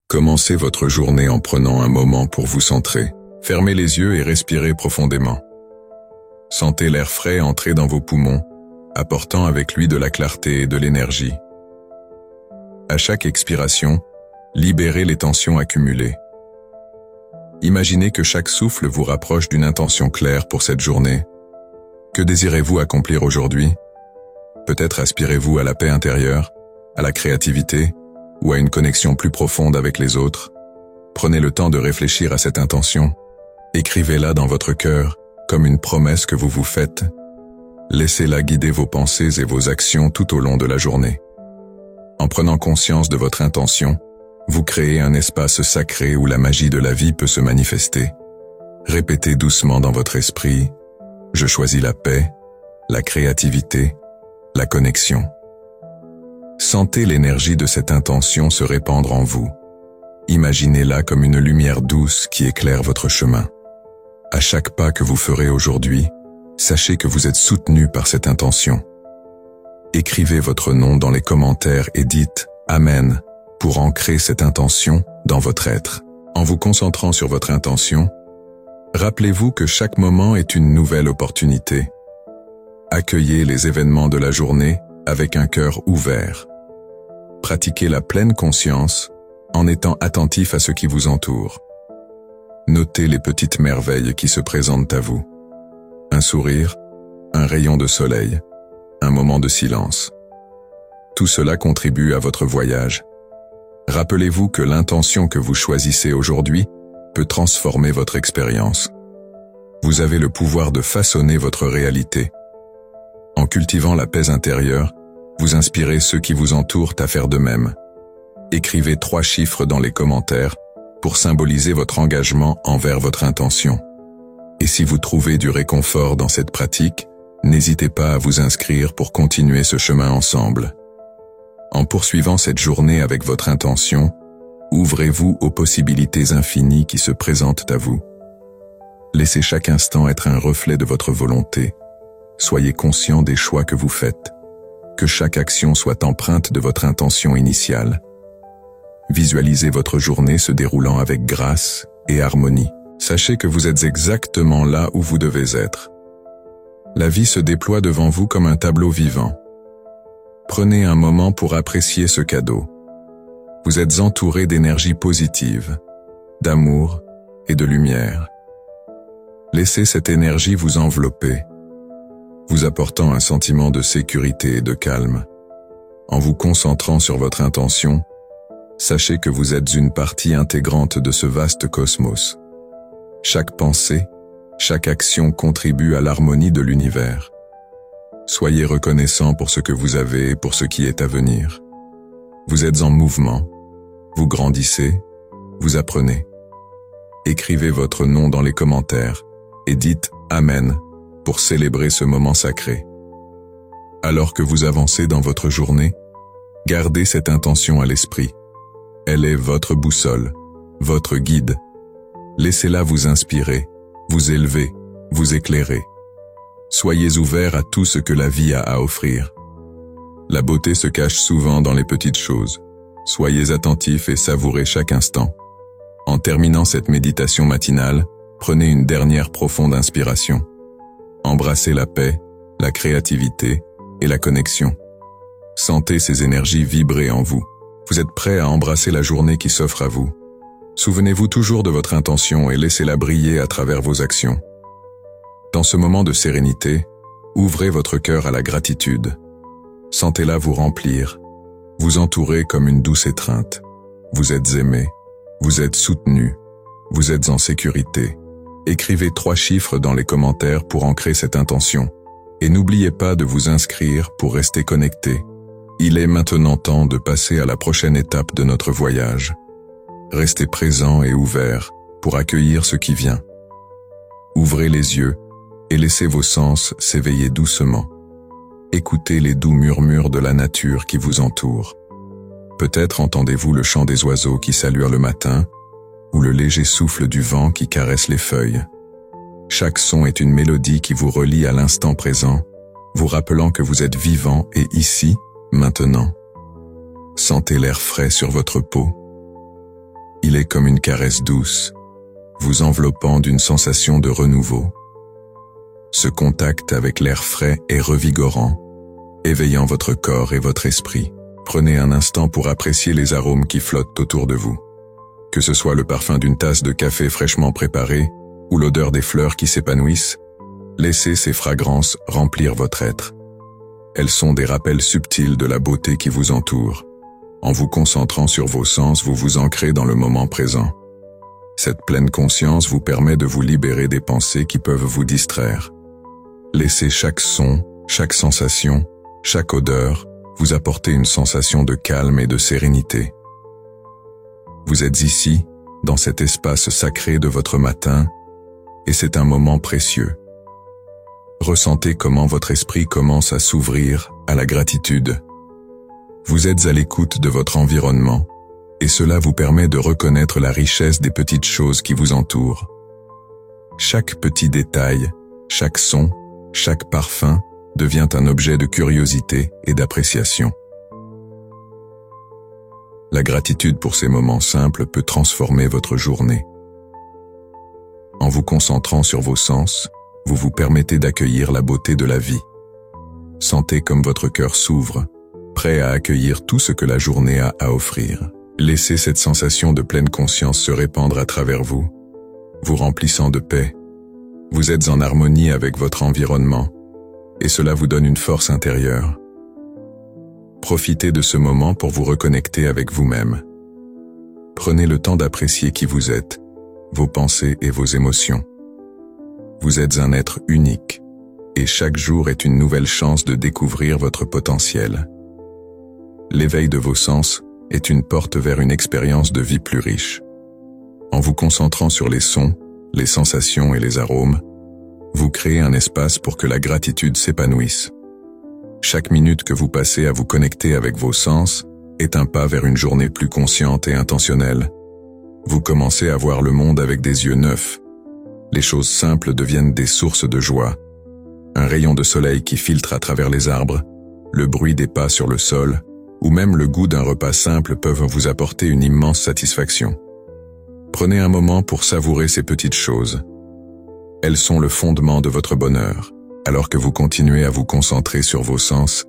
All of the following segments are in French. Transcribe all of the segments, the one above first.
Commencez votre journée en prenant un moment pour vous centrer. Fermez les yeux et respirez profondément. Sentez l'air frais entrer dans vos poumons, apportant avec lui de la clarté et de l'énergie. À chaque expiration, libérez les tensions accumulées. Imaginez que chaque souffle vous rapproche d'une intention claire pour cette journée. Que désirez-vous accomplir aujourd'hui? Peut-être aspirez-vous à la paix intérieure, à la créativité, ou à une connexion plus profonde avec les autres. Prenez le temps de réfléchir à cette intention. Écrivez-la dans votre cœur, comme une promesse que vous vous faites. Laissez-la guider vos pensées et vos actions tout au long de la journée. En prenant conscience de votre intention, vous créez un espace sacré où la magie de la vie peut se manifester. Répétez doucement dans votre esprit « Je choisis la paix, la créativité, la connexion ». Sentez l'énergie de cette intention se répandre en vous. Imaginez-la comme une lumière douce qui éclaire votre chemin. À chaque pas que vous ferez aujourd'hui, sachez que vous êtes soutenu par cette intention. Écrivez votre nom dans les commentaires et dites « Amen » pour ancrer cette intention dans votre être. En vous concentrant sur votre intention, rappelez-vous que chaque moment est une nouvelle opportunité. Accueillez les événements de la journée avec un cœur ouvert. Pratiquez la pleine conscience en étant attentif à ce qui vous entoure. Notez les petites merveilles qui se présentent à vous. Un sourire, un rayon de soleil, un moment de silence. Tout cela contribue à votre voyage. Rappelez-vous que l'intention que vous choisissez aujourd'hui peut transformer votre expérience. Vous avez le pouvoir de façonner votre réalité. En cultivant la paix intérieure, vous inspirez ceux qui vous entourent à faire de même. Écrivez 3 chiffres dans les commentaires pour symboliser votre engagement envers votre intention. Et si vous trouvez du réconfort dans cette pratique, n'hésitez pas à vous inscrire pour continuer ce chemin ensemble. En poursuivant cette journée avec votre intention, ouvrez-vous aux possibilités infinies qui se présentent à vous. Laissez chaque instant être un reflet de votre volonté. Soyez conscient des choix que vous faites. Que chaque action soit empreinte de votre intention initiale. Visualisez votre journée se déroulant avec grâce et harmonie. Sachez que vous êtes exactement là où vous devez être. La vie se déploie devant vous comme un tableau vivant. Prenez un moment pour apprécier ce cadeau. Vous êtes entouré d'énergie positive, d'amour et de lumière. Laissez cette énergie vous envelopper, vous apportant un sentiment de sécurité et de calme. En vous concentrant sur votre intention, sachez que vous êtes une partie intégrante de ce vaste cosmos. Chaque pensée, chaque action contribue à l'harmonie de l'univers. Soyez reconnaissant pour ce que vous avez et pour ce qui est à venir. Vous êtes en mouvement, vous grandissez, vous apprenez. Écrivez votre nom dans les commentaires et dites « Amen » pour célébrer ce moment sacré. Alors que vous avancez dans votre journée, gardez cette intention à l'esprit. Elle est votre boussole, votre guide. Laissez-la vous inspirer, vous élever, vous éclairer. Soyez ouverts à tout ce que la vie a à offrir. La beauté se cache souvent dans les petites choses. Soyez attentifs et savourez chaque instant. En terminant cette méditation matinale, prenez une dernière profonde inspiration. Embrassez la paix, la créativité et la connexion. Sentez ces énergies vibrer en vous. Vous êtes prêts à embrasser la journée qui s'offre à vous. Souvenez-vous toujours de votre intention et laissez-la briller à travers vos actions. Dans ce moment de sérénité, ouvrez votre cœur à la gratitude. Sentez-la vous remplir, vous entourer comme une douce étreinte. Vous êtes aimé, vous êtes soutenu, vous êtes en sécurité. Écrivez 3 chiffres dans les commentaires pour ancrer cette intention. Et n'oubliez pas de vous inscrire pour rester connecté. Il est maintenant temps de passer à la prochaine étape de notre voyage. Restez présent et ouvert pour accueillir ce qui vient. Ouvrez les yeux et laissez vos sens s'éveiller doucement. Écoutez les doux murmures de la nature qui vous entoure. Peut-être entendez-vous le chant des oiseaux qui saluent le matin, ou le léger souffle du vent qui caresse les feuilles. Chaque son est une mélodie qui vous relie à l'instant présent, vous rappelant que vous êtes vivant et ici, maintenant. Sentez l'air frais sur votre peau. est comme une caresse douce, vous enveloppant d'une sensation de renouveau. Ce contact avec l'air frais est revigorant, éveillant votre corps et votre esprit. Prenez un instant pour apprécier les arômes qui flottent autour de vous. Que ce soit le parfum d'une tasse de café fraîchement préparée ou l'odeur des fleurs qui s'épanouissent, laissez ces fragrances remplir votre être. Elles sont des rappels subtils de la beauté qui vous entoure. En vous concentrant sur vos sens, vous vous ancrez dans le moment présent. Cette pleine conscience vous permet de vous libérer des pensées qui peuvent vous distraire. Laissez chaque son, chaque sensation, chaque odeur vous apporter une sensation de calme et de sérénité. Vous êtes ici, dans cet espace sacré de votre matin, et c'est un moment précieux. Ressentez comment votre esprit commence à s'ouvrir à la gratitude. Vous êtes à l'écoute de votre environnement, et cela vous permet de reconnaître la richesse des petites choses qui vous entourent. Chaque petit détail, chaque son, chaque parfum devient un objet de curiosité et d'appréciation. La gratitude pour ces moments simples peut transformer votre journée. En vous concentrant sur vos sens, vous vous permettez d'accueillir la beauté de la vie. Sentez comme votre cœur s'ouvre, prêt à accueillir tout ce que la journée a à offrir. Laissez cette sensation de pleine conscience se répandre à travers vous, vous remplissant de paix. Vous êtes en harmonie avec votre environnement, et cela vous donne une force intérieure. Profitez de ce moment pour vous reconnecter avec vous-même. Prenez le temps d'apprécier qui vous êtes, vos pensées et vos émotions. Vous êtes un être unique, et chaque jour est une nouvelle chance de découvrir votre potentiel. L'éveil de vos sens est une porte vers une expérience de vie plus riche. En vous concentrant sur les sons, les sensations et les arômes, vous créez un espace pour que la gratitude s'épanouisse. Chaque minute que vous passez à vous connecter avec vos sens est un pas vers une journée plus consciente et intentionnelle. Vous commencez à voir le monde avec des yeux neufs. Les choses simples deviennent des sources de joie. Un rayon de soleil qui filtre à travers les arbres, le bruit des pas sur le sol, ou même le goût d'un repas simple peuvent vous apporter une immense satisfaction. Prenez un moment pour savourer ces petites choses. Elles sont le fondement de votre bonheur. Alors que vous continuez à vous concentrer sur vos sens,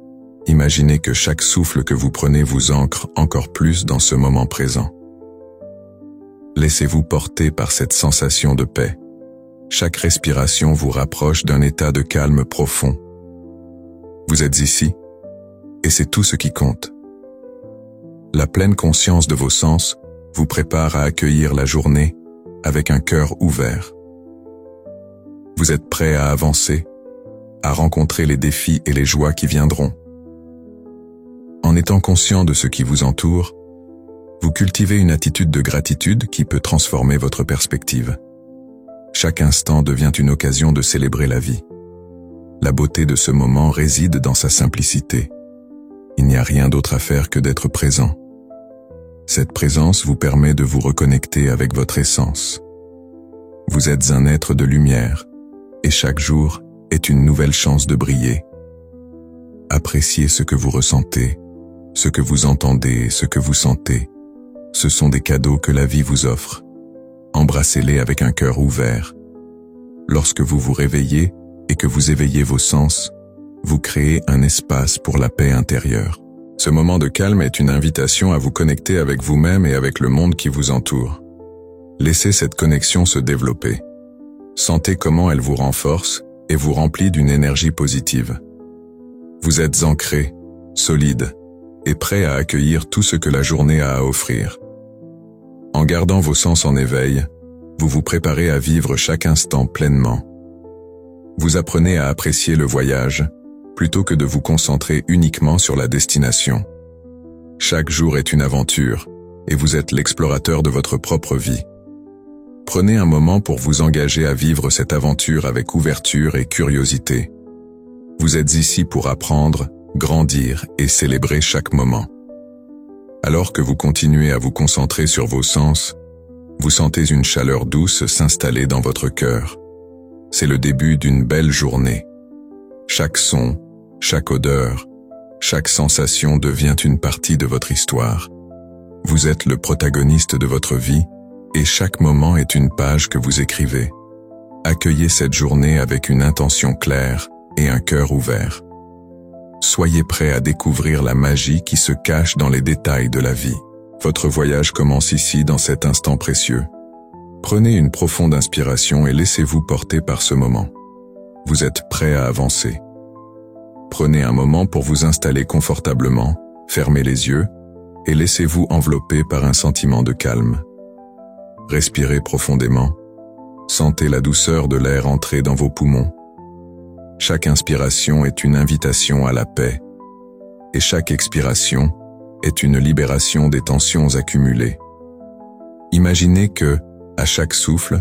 imaginez que chaque souffle que vous prenez vous ancre encore plus dans ce moment présent. Laissez-vous porter par cette sensation de paix. Chaque respiration vous rapproche d'un état de calme profond. Vous êtes ici, et c'est tout ce qui compte. La pleine conscience de vos sens vous prépare à accueillir la journée avec un cœur ouvert. Vous êtes prêt à avancer, à rencontrer les défis et les joies qui viendront. En étant conscient de ce qui vous entoure, vous cultivez une attitude de gratitude qui peut transformer votre perspective. Chaque instant devient une occasion de célébrer la vie. La beauté de ce moment réside dans sa simplicité. Il n'y a rien d'autre à faire que d'être présent. Cette présence vous permet de vous reconnecter avec votre essence. Vous êtes un être de lumière, et chaque jour est une nouvelle chance de briller. Appréciez ce que vous ressentez, ce que vous entendez et ce que vous sentez. Ce sont des cadeaux que la vie vous offre. Embrassez-les avec un cœur ouvert. Lorsque vous vous réveillez et que vous éveillez vos sens, vous créez un espace pour la paix intérieure. Ce moment de calme est une invitation à vous connecter avec vous-même et avec le monde qui vous entoure. Laissez cette connexion se développer. Sentez comment elle vous renforce et vous remplit d'une énergie positive. Vous êtes ancré, solide et prêt à accueillir tout ce que la journée a à offrir. En gardant vos sens en éveil, vous vous préparez à vivre chaque instant pleinement. Vous apprenez à apprécier le voyage, plutôt que de vous concentrer uniquement sur la destination. Chaque jour est une aventure, et vous êtes l'explorateur de votre propre vie. Prenez un moment pour vous engager à vivre cette aventure avec ouverture et curiosité. Vous êtes ici pour apprendre, grandir et célébrer chaque moment. Alors que vous continuez à vous concentrer sur vos sens, vous sentez une chaleur douce s'installer dans votre cœur. C'est le début d'une belle journée. Chaque son, chaque odeur, chaque sensation devient une partie de votre histoire. Vous êtes le protagoniste de votre vie et chaque moment est une page que vous écrivez. Accueillez cette journée avec une intention claire et un cœur ouvert. Soyez prêt à découvrir la magie qui se cache dans les détails de la vie. Votre voyage commence ici dans cet instant précieux. Prenez une profonde inspiration et laissez-vous porter par ce moment. Vous êtes prêt à avancer. Prenez un moment pour vous installer confortablement, fermez les yeux et laissez-vous envelopper par un sentiment de calme. Respirez profondément. Sentez la douceur de l'air entrer dans vos poumons. Chaque inspiration est une invitation à la paix, et chaque expiration est une libération des tensions accumulées. Imaginez que, à chaque souffle,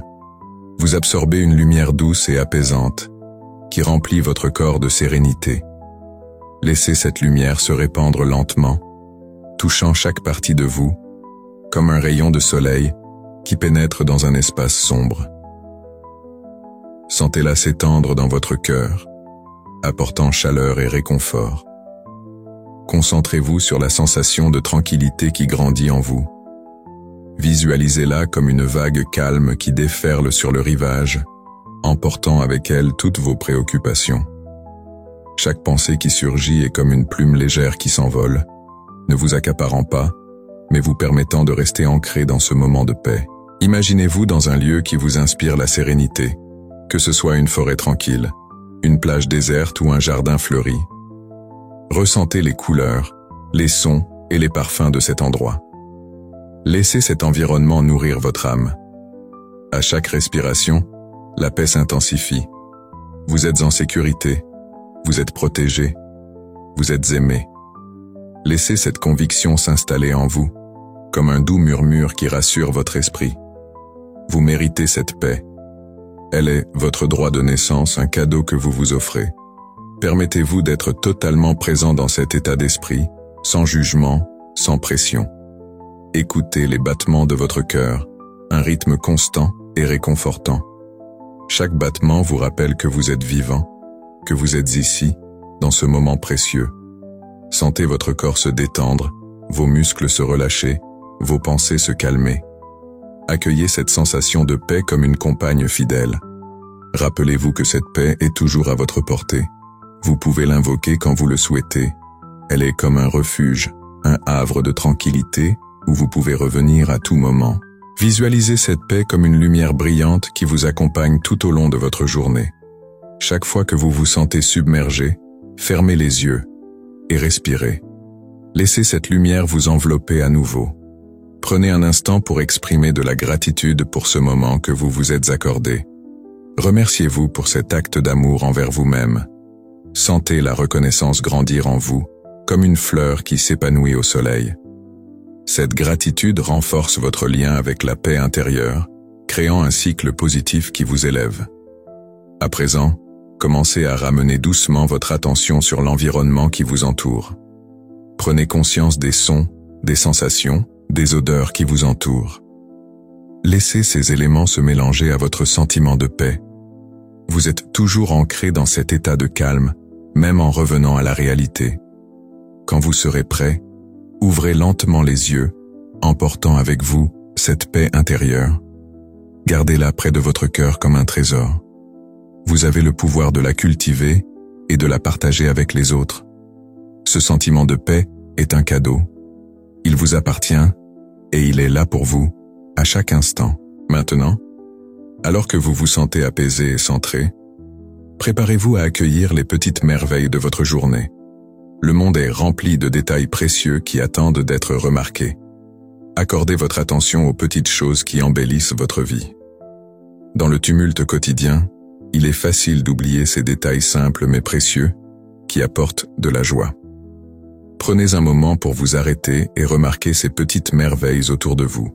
vous absorbez une lumière douce et apaisante qui remplit votre corps de sérénité. Laissez cette lumière se répandre lentement, touchant chaque partie de vous, comme un rayon de soleil qui pénètre dans un espace sombre. Sentez-la s'étendre dans votre cœur, apportant chaleur et réconfort. Concentrez-vous sur la sensation de tranquillité qui grandit en vous. Visualisez-la comme une vague calme qui déferle sur le rivage, emportant avec elle toutes vos préoccupations. Chaque pensée qui surgit est comme une plume légère qui s'envole, ne vous accaparant pas, mais vous permettant de rester ancré dans ce moment de paix. Imaginez-vous dans un lieu qui vous inspire la sérénité, que ce soit une forêt tranquille, une plage déserte ou un jardin fleuri. Ressentez les couleurs, les sons et les parfums de cet endroit. Laissez cet environnement nourrir votre âme. À chaque respiration, la paix s'intensifie. Vous êtes en sécurité, vous êtes protégé, vous êtes aimé. Laissez cette conviction s'installer en vous, comme un doux murmure qui rassure votre esprit. Vous méritez cette paix. Elle est votre droit de naissance, un cadeau que vous vous offrez. Permettez-vous d'être totalement présent dans cet état d'esprit, sans jugement, sans pression. Écoutez les battements de votre cœur, un rythme constant et réconfortant. Chaque battement vous rappelle que vous êtes vivant, que vous êtes ici, dans ce moment précieux. Sentez votre corps se détendre, vos muscles se relâcher, vos pensées se calmer. Accueillez cette sensation de paix comme une compagne fidèle. Rappelez-vous que cette paix est toujours à votre portée. Vous pouvez l'invoquer quand vous le souhaitez. Elle est comme un refuge, un havre de tranquillité où vous pouvez revenir à tout moment. Visualisez cette paix comme une lumière brillante qui vous accompagne tout au long de votre journée. Chaque fois que vous vous sentez submergé, fermez les yeux et respirez. Laissez cette lumière vous envelopper à nouveau. Prenez un instant pour exprimer de la gratitude pour ce moment que vous vous êtes accordé. Remerciez-vous pour cet acte d'amour envers vous-même. Sentez la reconnaissance grandir en vous, comme une fleur qui s'épanouit au soleil. Cette gratitude renforce votre lien avec la paix intérieure, créant un cycle positif qui vous élève. À présent, commencez à ramener doucement votre attention sur l'environnement qui vous entoure. Prenez conscience des sons, des sensations, des odeurs qui vous entourent. Laissez ces éléments se mélanger à votre sentiment de paix. Vous êtes toujours ancré dans cet état de calme, même en revenant à la réalité. Quand vous serez prêt, ouvrez lentement les yeux, emportant avec vous cette paix intérieure. Gardez-la près de votre cœur comme un trésor. Vous avez le pouvoir de la cultiver et de la partager avec les autres. Ce sentiment de paix est un cadeau. Il vous appartient et il est là pour vous, à chaque instant. Maintenant, alors que vous vous sentez apaisé et centré, préparez-vous à accueillir les petites merveilles de votre journée. Le monde est rempli de détails précieux qui attendent d'être remarqués. Accordez votre attention aux petites choses qui embellissent votre vie. Dans le tumulte quotidien, il est facile d'oublier ces détails simples mais précieux qui apportent de la joie. Prenez un moment pour vous arrêter et remarquer ces petites merveilles autour de vous.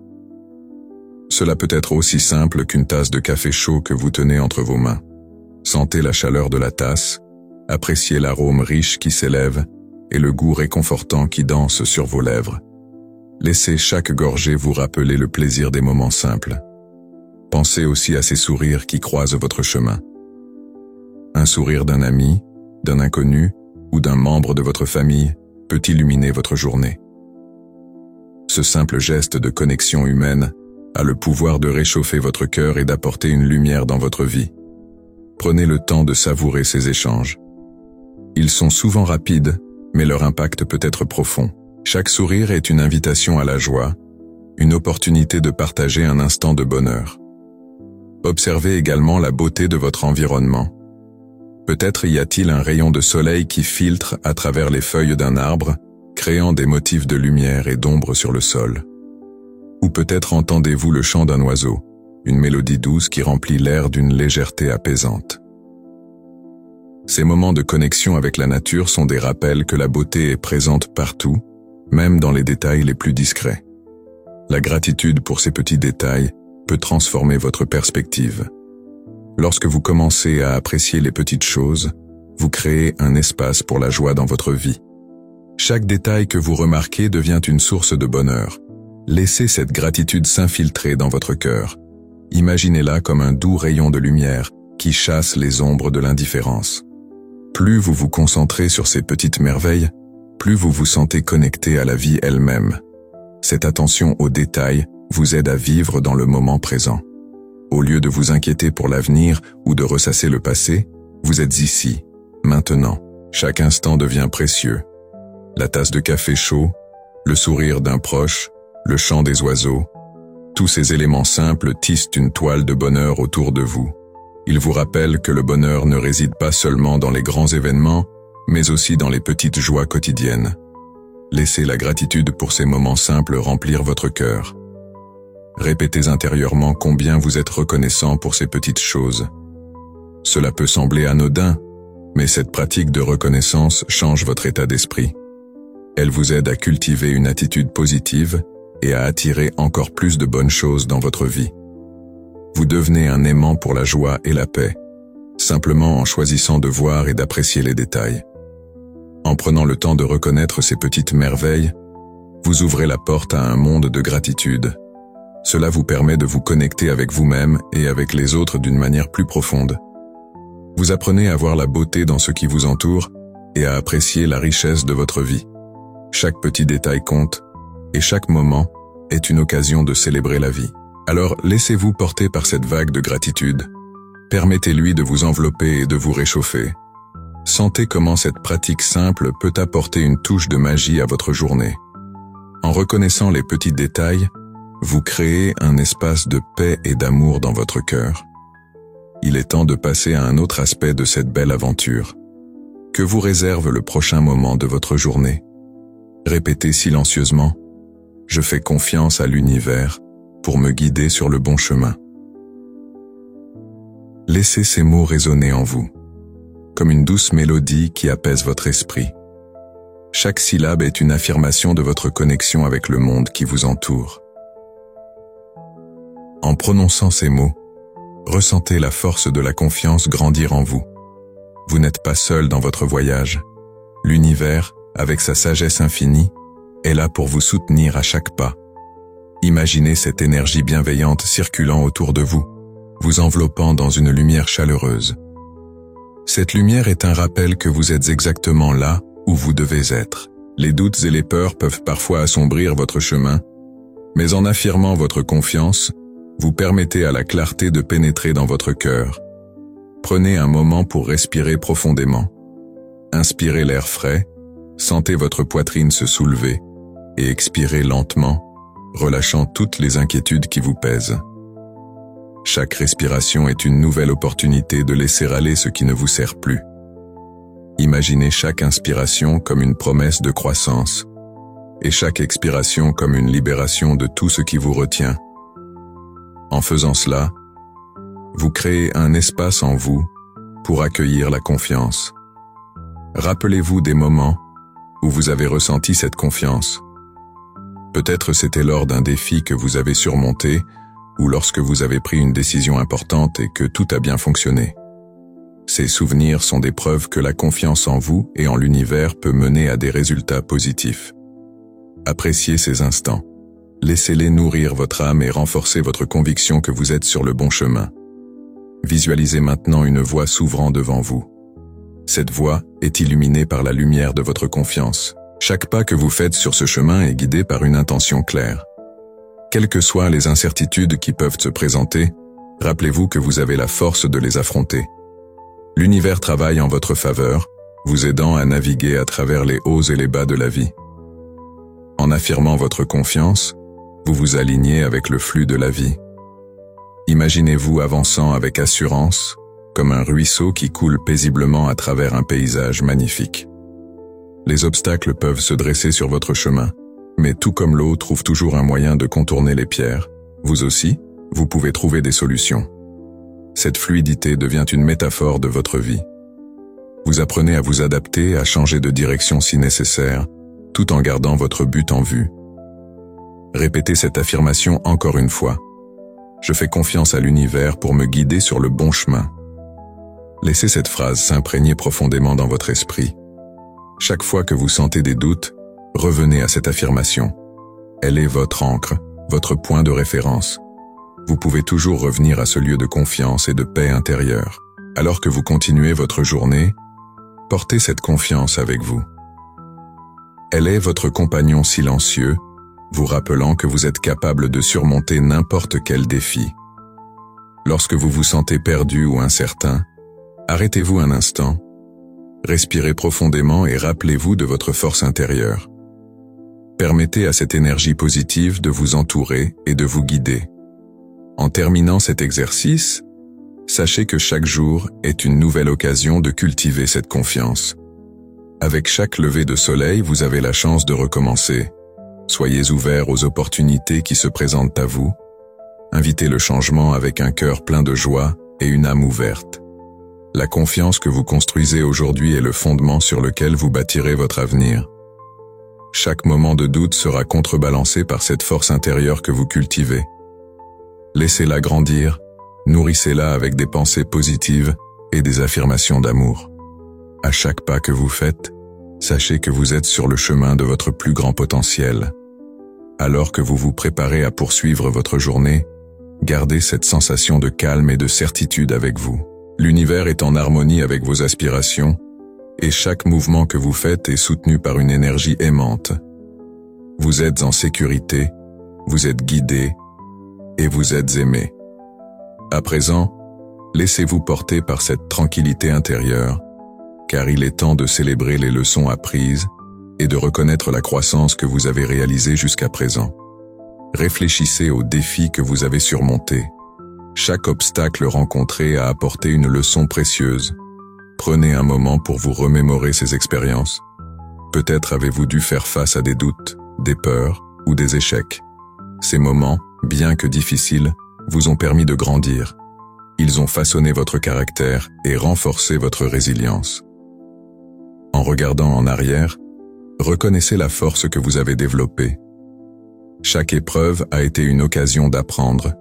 Cela peut être aussi simple qu'une tasse de café chaud que vous tenez entre vos mains. Sentez la chaleur de la tasse, appréciez l'arôme riche qui s'élève et le goût réconfortant qui danse sur vos lèvres. Laissez chaque gorgée vous rappeler le plaisir des moments simples. Pensez aussi à ces sourires qui croisent votre chemin. Un sourire d'un ami, d'un inconnu ou d'un membre de votre famille peut illuminer votre journée. Ce simple geste de connexion humaine a le pouvoir de réchauffer votre cœur et d'apporter une lumière dans votre vie. Prenez le temps de savourer ces échanges. Ils sont souvent rapides, mais leur impact peut être profond. Chaque sourire est une invitation à la joie, une opportunité de partager un instant de bonheur. Observez également la beauté de votre environnement. Peut-être y a-t-il un rayon de soleil qui filtre à travers les feuilles d'un arbre, créant des motifs de lumière et d'ombre sur le sol. Ou peut-être entendez-vous le chant d'un oiseau, une mélodie douce qui remplit l'air d'une légèreté apaisante. Ces moments de connexion avec la nature sont des rappels que la beauté est présente partout, même dans les détails les plus discrets. La gratitude pour ces petits détails peut transformer votre perspective. Lorsque vous commencez à apprécier les petites choses, vous créez un espace pour la joie dans votre vie. Chaque détail que vous remarquez devient une source de bonheur. Laissez cette gratitude s'infiltrer dans votre cœur. Imaginez-la comme un doux rayon de lumière qui chasse les ombres de l'indifférence. Plus vous vous concentrez sur ces petites merveilles, plus vous vous sentez connecté à la vie elle-même. Cette attention aux détails vous aide à vivre dans le moment présent. Au lieu de vous inquiéter pour l'avenir ou de ressasser le passé, vous êtes ici, maintenant. Chaque instant devient précieux. La tasse de café chaud, le sourire d'un proche, le chant des oiseaux, tous ces éléments simples tissent une toile de bonheur autour de vous. Ils vous rappellent que le bonheur ne réside pas seulement dans les grands événements, mais aussi dans les petites joies quotidiennes. Laissez la gratitude pour ces moments simples remplir votre cœur. Répétez intérieurement combien vous êtes reconnaissant pour ces petites choses. Cela peut sembler anodin, mais cette pratique de reconnaissance change votre état d'esprit. Elle vous aide à cultiver une attitude positive et à attirer encore plus de bonnes choses dans votre vie. Vous devenez un aimant pour la joie et la paix, simplement en choisissant de voir et d'apprécier les détails. En prenant le temps de reconnaître ces petites merveilles, vous ouvrez la porte à un monde de gratitude. Cela vous permet de vous connecter avec vous-même et avec les autres d'une manière plus profonde. Vous apprenez à voir la beauté dans ce qui vous entoure et à apprécier la richesse de votre vie. Chaque petit détail compte, et chaque moment est une occasion de célébrer la vie. Alors laissez-vous porter par cette vague de gratitude. Permettez-lui de vous envelopper et de vous réchauffer. Sentez comment cette pratique simple peut apporter une touche de magie à votre journée. En reconnaissant les petits détails, vous créez un espace de paix et d'amour dans votre cœur. Il est temps de passer à un autre aspect de cette belle aventure. Que vous réserve le prochain moment de votre journée? Répétez silencieusement « Je fais confiance à l'univers pour me guider sur le bon chemin ». Laissez ces mots résonner en vous, comme une douce mélodie qui apaise votre esprit. Chaque syllabe est une affirmation de votre connexion avec le monde qui vous entoure. En prononçant ces mots, ressentez la force de la confiance grandir en vous. Vous n'êtes pas seul dans votre voyage. L'univers, avec sa sagesse infinie, est là pour vous soutenir à chaque pas. Imaginez cette énergie bienveillante circulant autour de vous, vous enveloppant dans une lumière chaleureuse. Cette lumière est un rappel que vous êtes exactement là où vous devez être. Les doutes et les peurs peuvent parfois assombrir votre chemin, mais en affirmant votre confiance, vous permettez à la clarté de pénétrer dans votre cœur. Prenez un moment pour respirer profondément. Inspirez l'air frais, sentez votre poitrine se soulever et expirez lentement, relâchant toutes les inquiétudes qui vous pèsent. Chaque respiration est une nouvelle opportunité de laisser aller ce qui ne vous sert plus. Imaginez chaque inspiration comme une promesse de croissance et chaque expiration comme une libération de tout ce qui vous retient. En faisant cela, vous créez un espace en vous pour accueillir la confiance. Rappelez-vous des moments où vous avez ressenti cette confiance. Peut-être c'était lors d'un défi que vous avez surmonté ou lorsque vous avez pris une décision importante et que tout a bien fonctionné. Ces souvenirs sont des preuves que la confiance en vous et en l'univers peut mener à des résultats positifs. Appréciez ces instants. Laissez-les nourrir votre âme et renforcer votre conviction que vous êtes sur le bon chemin. Visualisez maintenant une voie s'ouvrant devant vous. Cette voie est illuminée par la lumière de votre confiance. Chaque pas que vous faites sur ce chemin est guidé par une intention claire. Quelles que soient les incertitudes qui peuvent se présenter, rappelez-vous que vous avez la force de les affronter. L'univers travaille en votre faveur, vous aidant à naviguer à travers les hauts et les bas de la vie. En affirmant votre confiance, vous vous alignez avec le flux de la vie. Imaginez-vous avançant avec assurance, comme un ruisseau qui coule paisiblement à travers un paysage magnifique. Les obstacles peuvent se dresser sur votre chemin, mais tout comme l'eau trouve toujours un moyen de contourner les pierres, vous aussi, vous pouvez trouver des solutions. Cette fluidité devient une métaphore de votre vie. Vous apprenez à vous adapter, à changer de direction si nécessaire, tout en gardant votre but en vue. Répétez cette affirmation encore une fois. Je fais confiance à l'univers pour me guider sur le bon chemin. Laissez cette phrase s'imprégner profondément dans votre esprit. Chaque fois que vous sentez des doutes, revenez à cette affirmation. Elle est votre ancre, votre point de référence. Vous pouvez toujours revenir à ce lieu de confiance et de paix intérieure. Alors que vous continuez votre journée, portez cette confiance avec vous. Elle est votre compagnon silencieux, vous rappelant que vous êtes capable de surmonter n'importe quel défi. Lorsque vous vous sentez perdu ou incertain, arrêtez-vous un instant, respirez profondément et rappelez-vous de votre force intérieure. Permettez à cette énergie positive de vous entourer et de vous guider. En terminant cet exercice, sachez que chaque jour est une nouvelle occasion de cultiver cette confiance. Avec chaque lever de soleil, vous avez la chance de recommencer. Soyez ouverts aux opportunités qui se présentent à vous. Invitez le changement avec un cœur plein de joie et une âme ouverte. La confiance que vous construisez aujourd'hui est le fondement sur lequel vous bâtirez votre avenir. Chaque moment de doute sera contrebalancé par cette force intérieure que vous cultivez. Laissez-la grandir, nourrissez-la avec des pensées positives et des affirmations d'amour. À chaque pas que vous faites, sachez que vous êtes sur le chemin de votre plus grand potentiel. Alors que vous vous préparez à poursuivre votre journée, gardez cette sensation de calme et de certitude avec vous. L'univers est en harmonie avec vos aspirations, et chaque mouvement que vous faites est soutenu par une énergie aimante. Vous êtes en sécurité, vous êtes guidé, et vous êtes aimé. À présent, laissez-vous porter par cette tranquillité intérieure, car il est temps de célébrer les leçons apprises et de reconnaître la croissance que vous avez réalisée jusqu'à présent. Réfléchissez aux défis que vous avez surmontés. Chaque obstacle rencontré a apporté une leçon précieuse. Prenez un moment pour vous remémorer ces expériences. Peut-être avez-vous dû faire face à des doutes, des peurs ou des échecs. Ces moments, bien que difficiles, vous ont permis de grandir. Ils ont façonné votre caractère et renforcé votre résilience. En regardant en arrière, reconnaissez la force que vous avez développée. Chaque épreuve a été une occasion d'apprendre,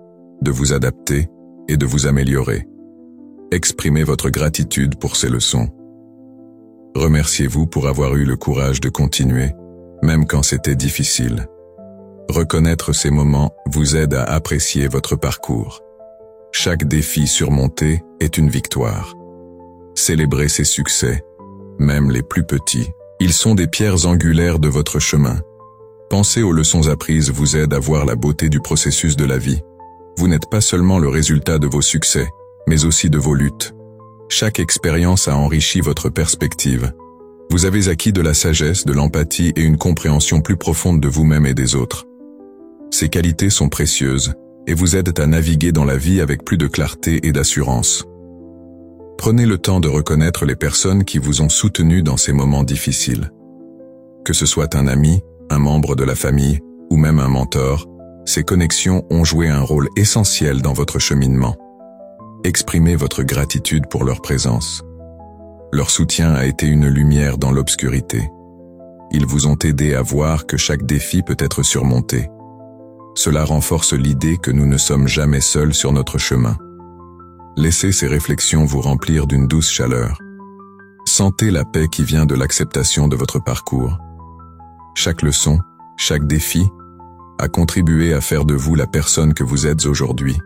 de vous adapter et de vous améliorer. Exprimez votre gratitude pour ces leçons. Remerciez-vous pour avoir eu le courage de continuer, même quand c'était difficile. Reconnaître ces moments vous aide à apprécier votre parcours. Chaque défi surmonté est une victoire. Célébrez ces succès, même les plus petits. Ils sont des pierres angulaires de votre chemin. Penser aux leçons apprises vous aide à voir la beauté du processus de la vie. Vous n'êtes pas seulement le résultat de vos succès, mais aussi de vos luttes. Chaque expérience a enrichi votre perspective. Vous avez acquis de la sagesse, de l'empathie et une compréhension plus profonde de vous-même et des autres. Ces qualités sont précieuses et vous aident à naviguer dans la vie avec plus de clarté et d'assurance. Prenez le temps de reconnaître les personnes qui vous ont soutenu dans ces moments difficiles. Que ce soit un ami, un membre de la famille ou même un mentor, ces connexions ont joué un rôle essentiel dans votre cheminement. Exprimez votre gratitude pour leur présence. Leur soutien a été une lumière dans l'obscurité. Ils vous ont aidé à voir que chaque défi peut être surmonté. Cela renforce l'idée que nous ne sommes jamais seuls sur notre chemin. Laissez ces réflexions vous remplir d'une douce chaleur. Sentez la paix qui vient de l'acceptation de votre parcours. Chaque leçon, chaque défi, a contribué à faire de vous la personne que vous êtes aujourd'hui.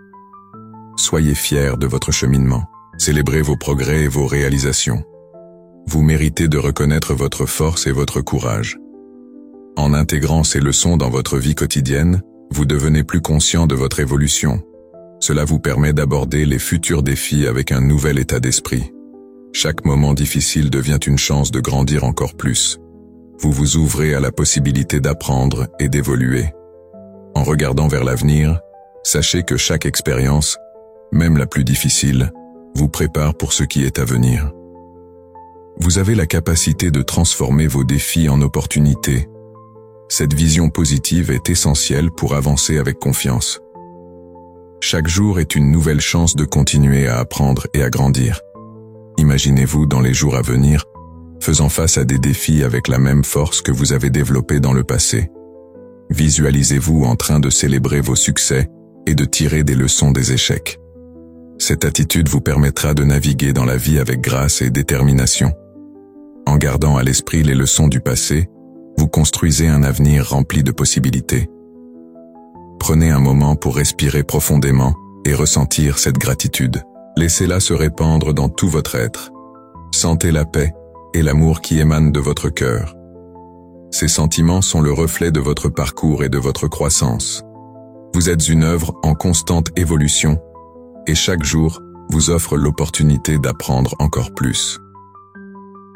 Soyez fiers de votre cheminement. Célébrez vos progrès et vos réalisations. Vous méritez de reconnaître votre force et votre courage. En intégrant ces leçons dans votre vie quotidienne, Vous devenez plus conscient de votre évolution. Cela vous permet d'aborder les futurs défis avec un nouvel état d'esprit. Chaque moment difficile devient une chance de grandir encore plus. Vous vous ouvrez à la possibilité d'apprendre et d'évoluer. En regardant vers l'avenir, sachez que chaque expérience, même la plus difficile, vous prépare pour ce qui est à venir. Vous avez la capacité de transformer vos défis en opportunités. Cette vision positive est essentielle pour avancer avec confiance. Chaque jour est une nouvelle chance de continuer à apprendre et à grandir. Imaginez-vous dans les jours à venir, faisant face à des défis avec la même force que vous avez développée dans le passé. Visualisez-vous en train de célébrer vos succès et de tirer des leçons des échecs. Cette attitude vous permettra de naviguer dans la vie avec grâce et détermination. En gardant à l'esprit les leçons du passé, vous construisez un avenir rempli de possibilités. Prenez un moment pour respirer profondément et ressentir cette gratitude. Laissez-la se répandre dans tout votre être. Sentez la paix et l'amour qui émanent de votre cœur. Ces sentiments sont le reflet de votre parcours et de votre croissance. Vous êtes une œuvre en constante évolution et chaque jour vous offre l'opportunité d'apprendre encore plus.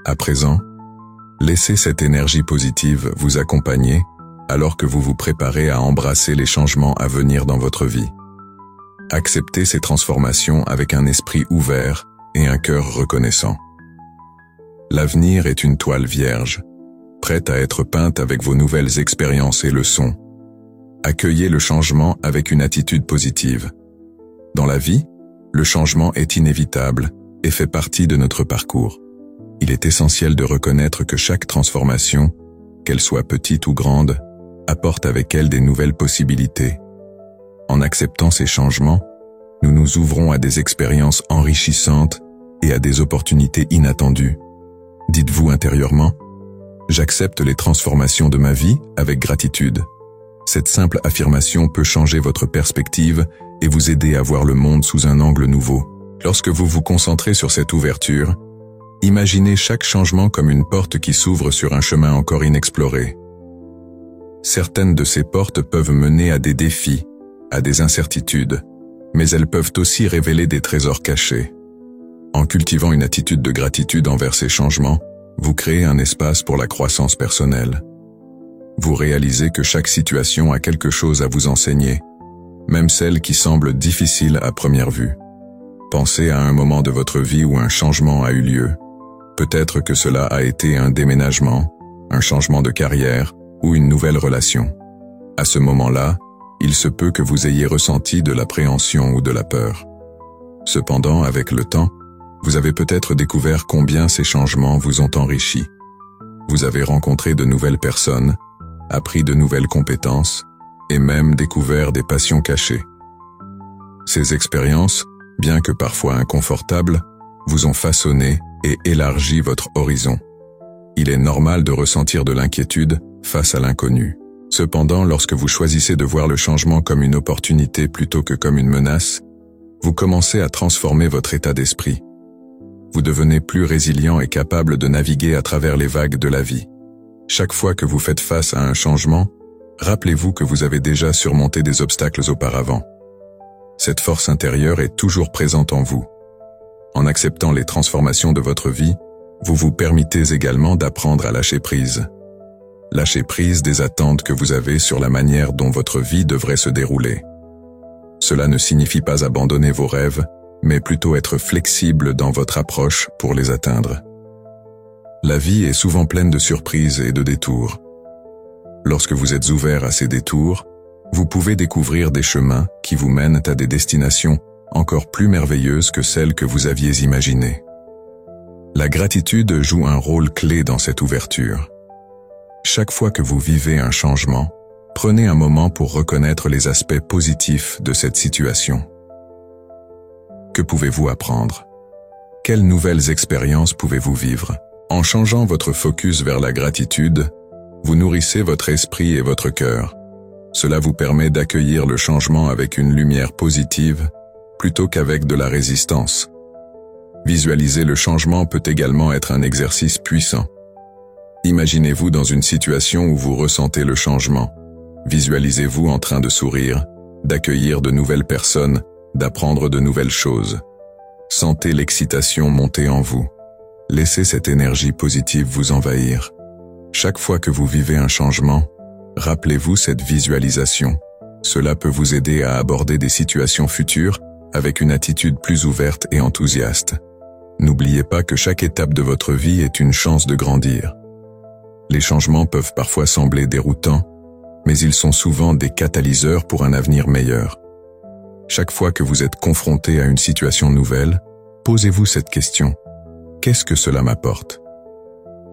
À présent, laissez cette énergie positive vous accompagner alors que vous vous préparez à embrasser les changements à venir dans votre vie. Acceptez ces transformations avec un esprit ouvert et un cœur reconnaissant. L'avenir est une toile vierge, prête à être peinte avec vos nouvelles expériences et leçons. Accueillez le changement avec une attitude positive. Dans la vie, le changement est inévitable et fait partie de notre parcours. Il est essentiel de reconnaître que chaque transformation, qu'elle soit petite ou grande, apporte avec elle des nouvelles possibilités. En acceptant ces changements, nous nous ouvrons à des expériences enrichissantes et à des opportunités inattendues. Dites-vous intérieurement, « J'accepte les transformations de ma vie avec gratitude ». Cette simple affirmation peut changer votre perspective et vous aider à voir le monde sous un angle nouveau. Lorsque vous vous concentrez sur cette ouverture, imaginez chaque changement comme une porte qui s'ouvre sur un chemin encore inexploré. Certaines de ces portes peuvent mener à des défis, à des incertitudes, mais elles peuvent aussi révéler des trésors cachés. En cultivant une attitude de gratitude envers ces changements, vous créez un espace pour la croissance personnelle. Vous réalisez que chaque situation a quelque chose à vous enseigner, même celle qui semble difficile à première vue. Pensez à un moment de votre vie où un changement a eu lieu. Peut-être que cela a été un déménagement, un changement de carrière ou une nouvelle relation. À ce moment-là, il se peut que vous ayez ressenti de l'appréhension ou de la peur. Cependant, avec le temps, vous avez peut-être découvert combien ces changements vous ont enrichi. Vous avez rencontré de nouvelles personnes, appris de nouvelles compétences et même découvert des passions cachées. Ces expériences, bien que parfois inconfortables, vous ont façonné et élargi votre horizon. Il est normal de ressentir de l'inquiétude face à l'inconnu. Cependant, lorsque vous choisissez de voir le changement comme une opportunité plutôt que comme une menace, vous commencez à transformer votre état d'esprit. Vous devenez plus résilient et capable de naviguer à travers les vagues de la vie. Chaque fois que vous faites face à un changement, rappelez-vous que vous avez déjà surmonté des obstacles auparavant. Cette force intérieure est toujours présente en vous. En acceptant les transformations de votre vie, vous vous permettez également d'apprendre à lâcher prise. Lâcher prise des attentes que vous avez sur la manière dont votre vie devrait se dérouler. Cela ne signifie pas abandonner vos rêves, mais plutôt être flexible dans votre approche pour les atteindre. La vie est souvent pleine de surprises et de détours. Lorsque vous êtes ouvert à ces détours, vous pouvez découvrir des chemins qui vous mènent à des destinations encore plus merveilleuses que celles que vous aviez imaginées. La gratitude joue un rôle clé dans cette ouverture. Chaque fois que vous vivez un changement, prenez un moment pour reconnaître les aspects positifs de cette situation. Que pouvez-vous apprendre? Quelles nouvelles expériences pouvez-vous vivre? En changeant votre focus vers la gratitude, vous nourrissez votre esprit et votre cœur. Cela vous permet d'accueillir le changement avec une lumière positive plutôt qu'avec de la résistance. Visualiser le changement peut également être un exercice puissant. Imaginez-vous dans une situation où vous ressentez le changement. Visualisez-vous en train de sourire, d'accueillir de nouvelles personnes, d'apprendre de nouvelles choses. Sentez l'excitation monter en vous. Laissez cette énergie positive vous envahir. Chaque fois que vous vivez un changement, rappelez-vous cette visualisation. Cela peut vous aider à aborder des situations futures avec une attitude plus ouverte et enthousiaste. N'oubliez pas que chaque étape de votre vie est une chance de grandir. Les changements peuvent parfois sembler déroutants, mais ils sont souvent des catalyseurs pour un avenir meilleur. Chaque fois que vous êtes confronté à une situation nouvelle, posez-vous cette question. Qu'est-ce que cela m'apporte?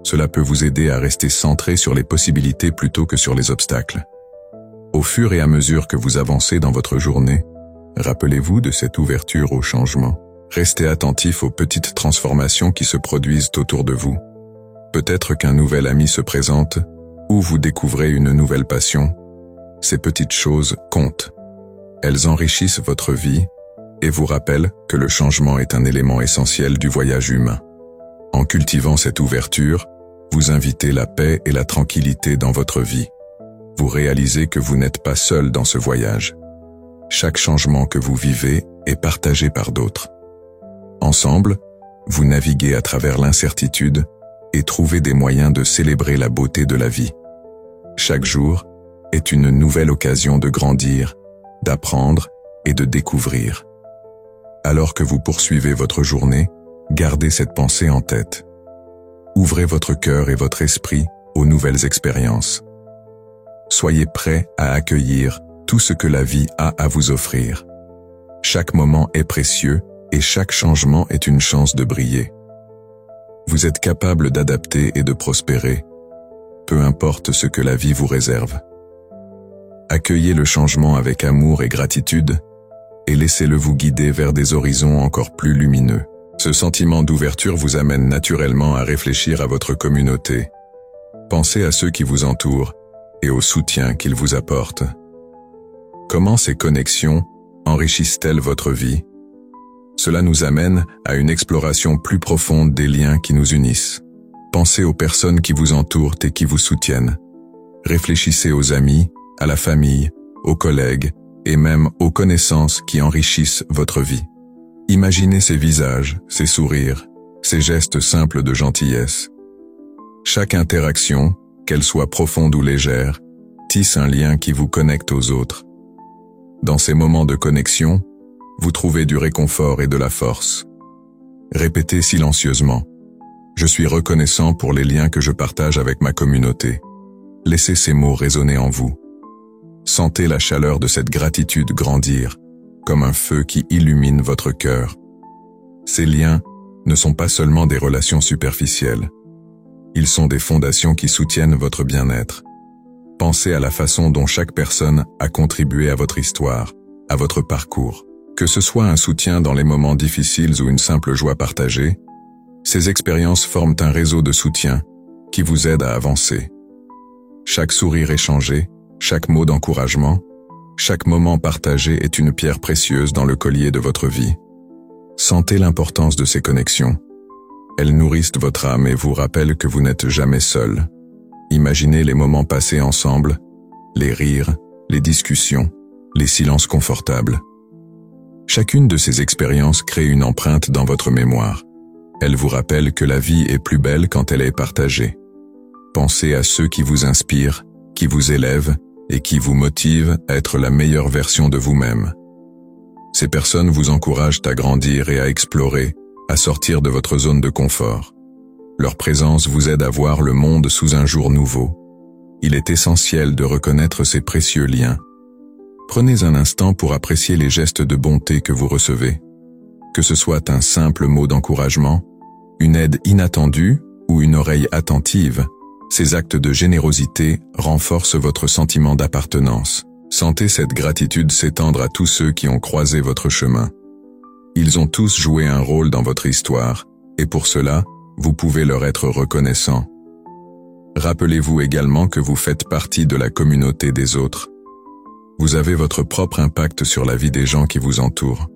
Cela peut vous aider à rester centré sur les possibilités plutôt que sur les obstacles. Au fur et à mesure que vous avancez dans votre journée, rappelez-vous de cette ouverture au changement. Restez attentif aux petites transformations qui se produisent autour de vous. Peut-être qu'un nouvel ami se présente, ou vous découvrez une nouvelle passion. Ces petites choses comptent. Elles enrichissent votre vie et vous rappellent que le changement est un élément essentiel du voyage humain. En cultivant cette ouverture, vous invitez la paix et la tranquillité dans votre vie. Vous réalisez que vous n'êtes pas seul dans ce voyage. Chaque changement que vous vivez est partagé par d'autres. Ensemble, vous naviguez à travers l'incertitude et trouvez des moyens de célébrer la beauté de la vie. Chaque jour est une nouvelle occasion de grandir, d'apprendre et de découvrir. Alors que vous poursuivez votre journée, gardez cette pensée en tête. Ouvrez votre cœur et votre esprit aux nouvelles expériences. Soyez prêts à accueillir tout ce que la vie a à vous offrir. Chaque moment est précieux et chaque changement est une chance de briller. Vous êtes capable d'adapter et de prospérer, peu importe ce que la vie vous réserve. Accueillez le changement avec amour et gratitude et laissez-le vous guider vers des horizons encore plus lumineux. Ce sentiment d'ouverture vous amène naturellement à réfléchir à votre communauté. Pensez à ceux qui vous entourent et au soutien qu'ils vous apportent. Comment ces connexions enrichissent-elles votre vie? Cela nous amène à une exploration plus profonde des liens qui nous unissent. Pensez aux personnes qui vous entourent et qui vous soutiennent. Réfléchissez aux amis, à la famille, aux collègues et même aux connaissances qui enrichissent votre vie. Imaginez ces visages, ces sourires, ces gestes simples de gentillesse. Chaque interaction, qu'elle soit profonde ou légère, tisse un lien qui vous connecte aux autres. Dans ces moments de connexion, vous trouvez du réconfort et de la force. Répétez silencieusement. Je suis reconnaissant pour les liens que je partage avec ma communauté. Laissez ces mots résonner en vous. Sentez la chaleur de cette gratitude grandir, comme un feu qui illumine votre cœur. Ces liens ne sont pas seulement des relations superficielles. Ils sont des fondations qui soutiennent votre bien-être. Pensez à la façon dont chaque personne a contribué à votre histoire, à votre parcours. Que ce soit un soutien dans les moments difficiles ou une simple joie partagée, ces expériences forment un réseau de soutien qui vous aide à avancer. Chaque sourire échangé, chaque mot d'encouragement, chaque moment partagé est une pierre précieuse dans le collier de votre vie. Sentez l'importance de ces connexions. Elles nourrissent votre âme et vous rappellent que vous n'êtes jamais seul. Imaginez les moments passés ensemble, les rires, les discussions, les silences confortables. Chacune de ces expériences crée une empreinte dans votre mémoire. Elle vous rappelle que la vie est plus belle quand elle est partagée. Pensez à ceux qui vous inspirent, qui vous élèvent et qui vous motivent à être la meilleure version de vous-même. Ces personnes vous encouragent à grandir et à explorer, à sortir de votre zone de confort. Leur présence vous aide à voir le monde sous un jour nouveau. Il est essentiel de reconnaître ces précieux liens. Prenez un instant pour apprécier les gestes de bonté que vous recevez. Que ce soit un simple mot d'encouragement, une aide inattendue ou une oreille attentive, ces actes de générosité renforcent votre sentiment d'appartenance. Sentez cette gratitude s'étendre à tous ceux qui ont croisé votre chemin. Ils ont tous joué un rôle dans votre histoire, et pour cela, vous pouvez leur être reconnaissant. Rappelez-vous également que vous faites partie de la communauté des autres. Vous avez votre propre impact sur la vie des gens qui vous entourent.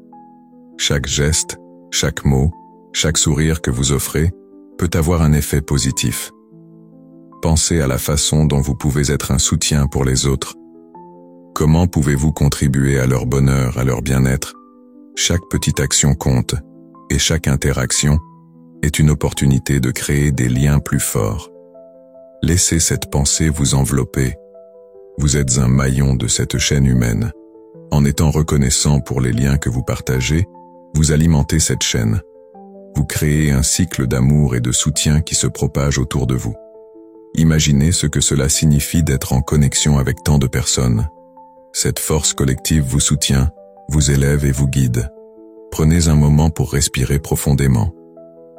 Chaque geste, chaque mot, chaque sourire que vous offrez peut avoir un effet positif. Pensez à la façon dont vous pouvez être un soutien pour les autres. Comment pouvez-vous contribuer à leur bonheur, à leur bien-être? Chaque petite action compte, et chaque interaction est une opportunité de créer des liens plus forts. Laissez cette pensée vous envelopper. Vous êtes un maillon de cette chaîne humaine. En étant reconnaissant pour les liens que vous partagez, vous alimentez cette chaîne. Vous créez un cycle d'amour et de soutien qui se propage autour de vous. Imaginez ce que cela signifie d'être en connexion avec tant de personnes. Cette force collective vous soutient, vous élève et vous guide. Prenez un moment pour respirer profondément.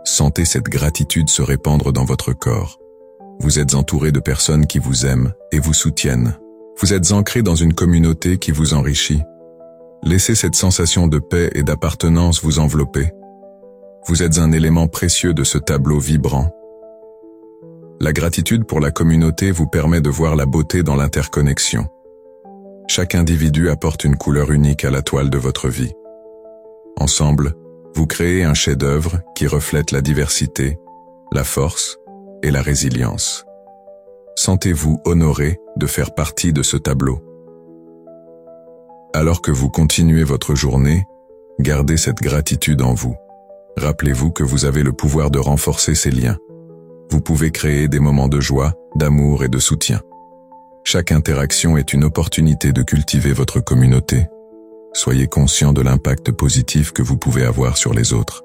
Sentez cette gratitude se répandre dans votre corps. Vous êtes entouré de personnes qui vous aiment et vous soutiennent. Vous êtes ancré dans une communauté qui vous enrichit. Laissez cette sensation de paix et d'appartenance vous envelopper. Vous êtes un élément précieux de ce tableau vibrant. La gratitude pour la communauté vous permet de voir la beauté dans l'interconnexion. Chaque individu apporte une couleur unique à la toile de votre vie. Ensemble, vous créez un chef-d'œuvre qui reflète la diversité, la force et la résilience. Sentez-vous honoré de faire partie de ce tableau. Alors que vous continuez votre journée, gardez cette gratitude en vous. Rappelez-vous que vous avez le pouvoir de renforcer ces liens. Vous pouvez créer des moments de joie, d'amour et de soutien. Chaque interaction est une opportunité de cultiver votre communauté. Soyez conscient de l'impact positif que vous pouvez avoir sur les autres.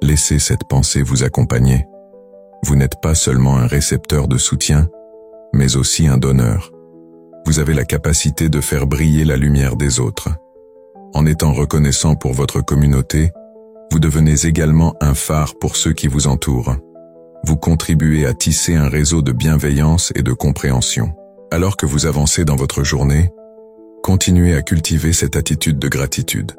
Laissez cette pensée vous accompagner. Vous n'êtes pas seulement un récepteur de soutien, mais aussi un donneur. Vous avez la capacité de faire briller la lumière des autres. En étant reconnaissant pour votre communauté, vous devenez également un phare pour ceux qui vous entourent. Vous contribuez à tisser un réseau de bienveillance et de compréhension. Alors que vous avancez dans votre journée, continuez à cultiver cette attitude de gratitude.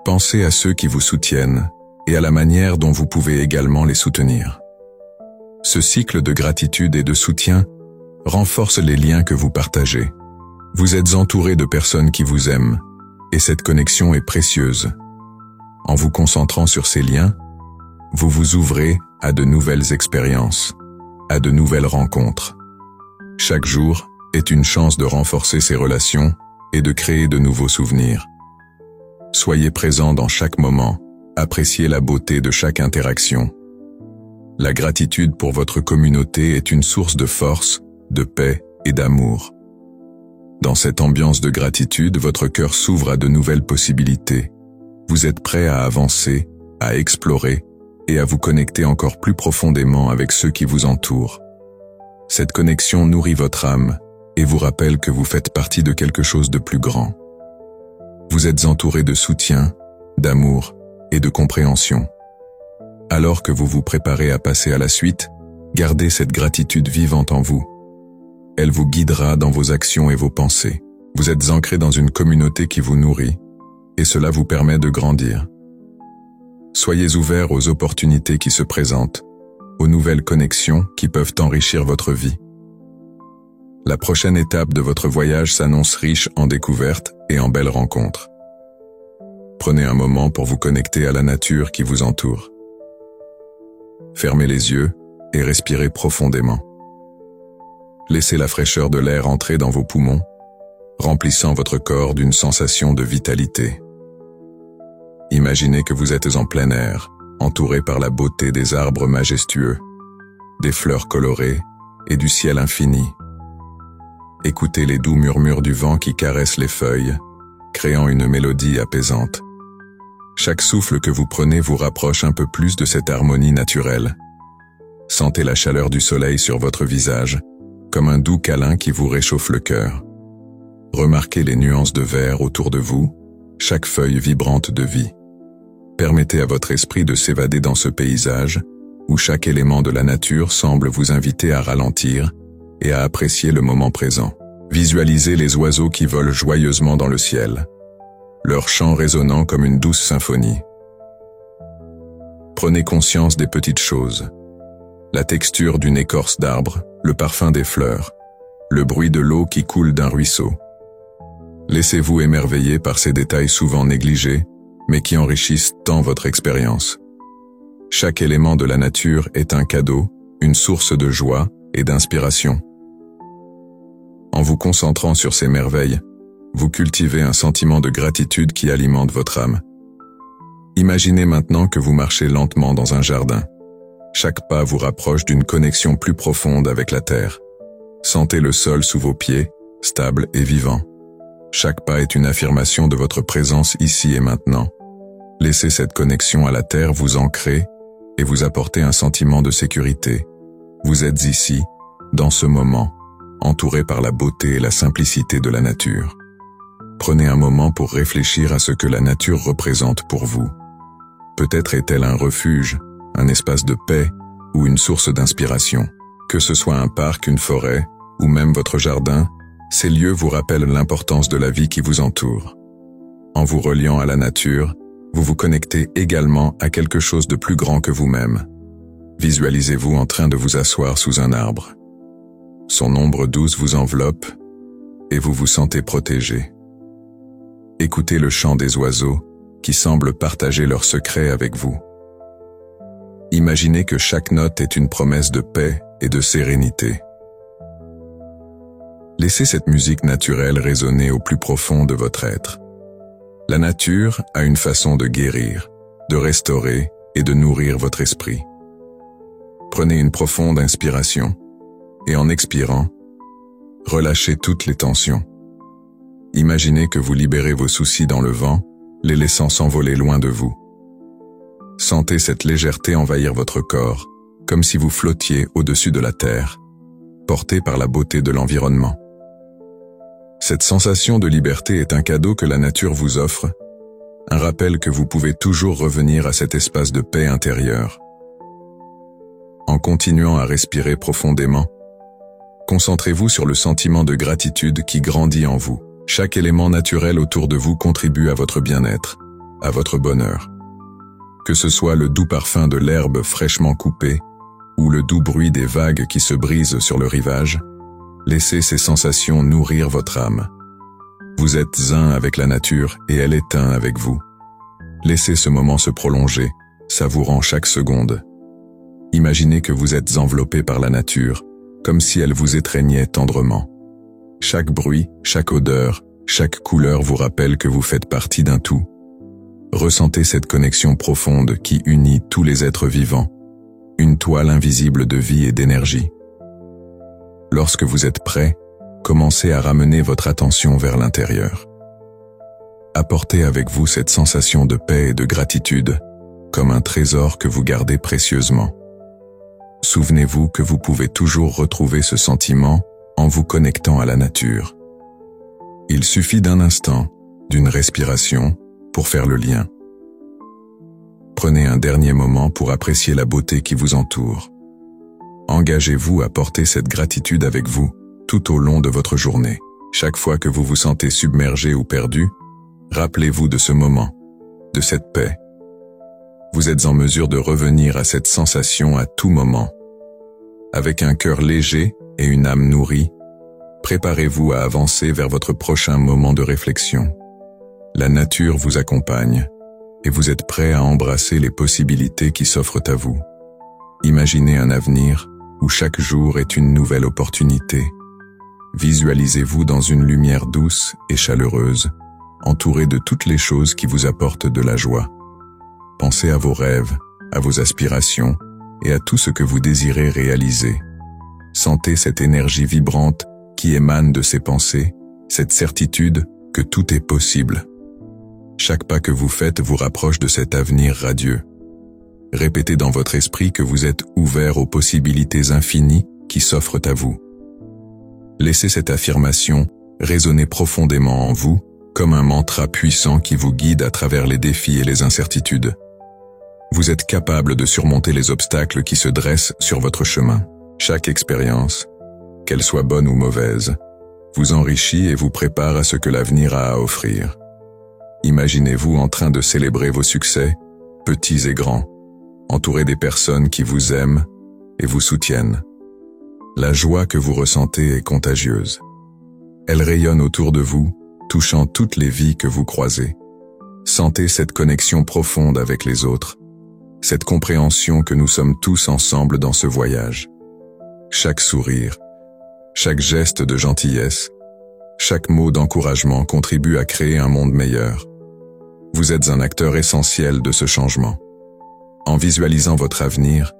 Pensez à ceux qui vous soutiennent et à la manière dont vous pouvez également les soutenir. Ce cycle de gratitude et de soutien renforce les liens que vous partagez. Vous êtes entouré de personnes qui vous aiment, et cette connexion est précieuse. En vous concentrant sur ces liens, vous vous ouvrez à de nouvelles expériences, à de nouvelles rencontres. Chaque jour est une chance de renforcer ces relations et de créer de nouveaux souvenirs. Soyez présent dans chaque moment, appréciez la beauté de chaque interaction. La gratitude pour votre communauté est une source de force, de paix et d'amour. Dans cette ambiance de gratitude, votre cœur s'ouvre à de nouvelles possibilités. Vous êtes prêt à avancer, à explorer et à vous connecter encore plus profondément avec ceux qui vous entourent. Cette connexion nourrit votre âme et vous rappelle que vous faites partie de quelque chose de plus grand. Vous êtes entouré de soutien, d'amour et de compréhension. Alors que vous vous préparez à passer à la suite, gardez cette gratitude vivante en vous. Elle vous guidera dans vos actions et vos pensées. Vous êtes ancré dans une communauté qui vous nourrit, et cela vous permet de grandir. Soyez ouverts aux opportunités qui se présentent, aux nouvelles connexions qui peuvent enrichir votre vie. La prochaine étape de votre voyage s'annonce riche en découvertes et en belles rencontres. Prenez un moment pour vous connecter à la nature qui vous entoure. Fermez les yeux et respirez profondément. Laissez la fraîcheur de l'air entrer dans vos poumons, remplissant votre corps d'une sensation de vitalité. Imaginez que vous êtes en plein air, entouré par la beauté des arbres majestueux, des fleurs colorées et du ciel infini. Écoutez les doux murmures du vent qui caressent les feuilles, créant une mélodie apaisante. Chaque souffle que vous prenez vous rapproche un peu plus de cette harmonie naturelle. Sentez la chaleur du soleil sur votre visage, comme un doux câlin qui vous réchauffe le cœur. Remarquez les nuances de vert autour de vous, chaque feuille vibrante de vie. Permettez à votre esprit de s'évader dans ce paysage, où chaque élément de la nature semble vous inviter à ralentir et à apprécier le moment présent. Visualisez les oiseaux qui volent joyeusement dans le ciel, leur chant résonnant comme une douce symphonie. Prenez conscience des petites choses. La texture d'une écorce d'arbre, le parfum des fleurs, le bruit de l'eau qui coule d'un ruisseau. Laissez-vous émerveiller par ces détails souvent négligés, mais qui enrichissent tant votre expérience. Chaque élément de la nature est un cadeau, une source de joie et d'inspiration. En vous concentrant sur ces merveilles, vous cultivez un sentiment de gratitude qui alimente votre âme. Imaginez maintenant que vous marchez lentement dans un jardin. Chaque pas vous rapproche d'une connexion plus profonde avec la terre. Sentez le sol sous vos pieds, stable et vivant. Chaque pas est une affirmation de votre présence ici et maintenant. Laissez cette connexion à la terre vous ancrer et vous apporter un sentiment de sécurité. Vous êtes ici, dans ce moment, entouré par la beauté et la simplicité de la nature. Prenez un moment pour réfléchir à ce que la nature représente pour vous. Peut-être est-elle un refuge, un espace de paix ou une source d'inspiration. Que ce soit un parc, une forêt ou même votre jardin, ces lieux vous rappellent l'importance de la vie qui vous entoure. En vous reliant à la nature, vous vous connectez également à quelque chose de plus grand que vous-même. Visualisez-vous en train de vous asseoir sous un arbre. Son ombre douce vous enveloppe et vous vous sentez protégé. Écoutez le chant des oiseaux qui semblent partager leurs secrets avec vous. Imaginez que chaque note est une promesse de paix et de sérénité. Laissez cette musique naturelle résonner au plus profond de votre être. La nature a une façon de guérir, de restaurer et de nourrir votre esprit. Prenez une profonde inspiration et en expirant, relâchez toutes les tensions. Imaginez que vous libérez vos soucis dans le vent, les laissant s'envoler loin de vous. Sentez cette légèreté envahir votre corps, comme si vous flottiez au-dessus de la terre, porté par la beauté de l'environnement. Cette sensation de liberté est un cadeau que la nature vous offre, un rappel que vous pouvez toujours revenir à cet espace de paix intérieure. En continuant à respirer profondément, concentrez-vous sur le sentiment de gratitude qui grandit en vous. Chaque élément naturel autour de vous contribue à votre bien-être, à votre bonheur. Que ce soit le doux parfum de l'herbe fraîchement coupée ou le doux bruit des vagues qui se brisent sur le rivage, laissez ces sensations nourrir votre âme. Vous êtes un avec la nature et elle est un avec vous. Laissez ce moment se prolonger, savourant chaque seconde. Imaginez que vous êtes enveloppé par la nature, comme si elle vous étreignait tendrement. Chaque bruit, chaque odeur, chaque couleur vous rappelle que vous faites partie d'un tout. Ressentez cette connexion profonde qui unit tous les êtres vivants, une toile invisible de vie et d'énergie. Lorsque vous êtes prêt, commencez à ramener votre attention vers l'intérieur. Apportez avec vous cette sensation de paix et de gratitude, comme un trésor que vous gardez précieusement. Souvenez-vous que vous pouvez toujours retrouver ce sentiment en vous connectant à la nature. Il suffit d'un instant, d'une respiration, pour faire le lien. Prenez un dernier moment pour apprécier la beauté qui vous entoure. Engagez-vous à porter cette gratitude avec vous tout au long de votre journée. Chaque fois que vous vous sentez submergé ou perdu, rappelez-vous de ce moment, de cette paix. Vous êtes en mesure de revenir à cette sensation à tout moment. Avec un cœur léger et une âme nourrie, préparez-vous à avancer vers votre prochain moment de réflexion. La nature vous accompagne et vous êtes prêt à embrasser les possibilités qui s'offrent à vous. Imaginez un avenir où chaque jour est une nouvelle opportunité. Visualisez-vous dans une lumière douce et chaleureuse, entouré de toutes les choses qui vous apportent de la joie. Pensez à vos rêves, à vos aspirations et à tout ce que vous désirez réaliser. Sentez cette énergie vibrante qui émane de ces pensées, cette certitude que tout est possible. Chaque pas que vous faites vous rapproche de cet avenir radieux. Répétez dans votre esprit que vous êtes ouvert aux possibilités infinies qui s'offrent à vous. Laissez cette affirmation résonner profondément en vous, comme un mantra puissant qui vous guide à travers les défis et les incertitudes. Vous êtes capable de surmonter les obstacles qui se dressent sur votre chemin. Chaque expérience, qu'elle soit bonne ou mauvaise, vous enrichit et vous prépare à ce que l'avenir a à offrir. Imaginez-vous en train de célébrer vos succès, petits et grands, entouré des personnes qui vous aiment et vous soutiennent. La joie que vous ressentez est contagieuse. Elle rayonne autour de vous, touchant toutes les vies que vous croisez. Sentez cette connexion profonde avec les autres, cette compréhension que nous sommes tous ensemble dans ce voyage. Chaque sourire, Chaque geste de gentillesse, chaque mot d'encouragement contribue à créer un monde meilleur. Vous êtes un acteur essentiel de ce changement. En visualisant votre avenir,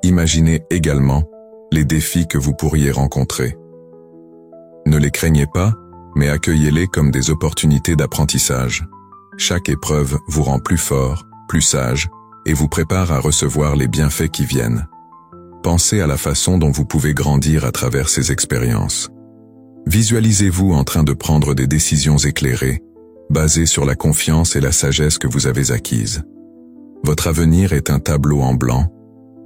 imaginez également les défis que vous pourriez rencontrer. Ne les craignez pas, mais accueillez-les comme des opportunités d'apprentissage. Chaque épreuve vous rend plus fort, plus sage, et vous prépare à recevoir les bienfaits qui viennent. Pensez à la façon dont vous pouvez grandir à travers ces expériences. Visualisez-vous en train de prendre des décisions éclairées, basées sur la confiance et la sagesse que vous avez acquises. Votre avenir est un tableau en blanc,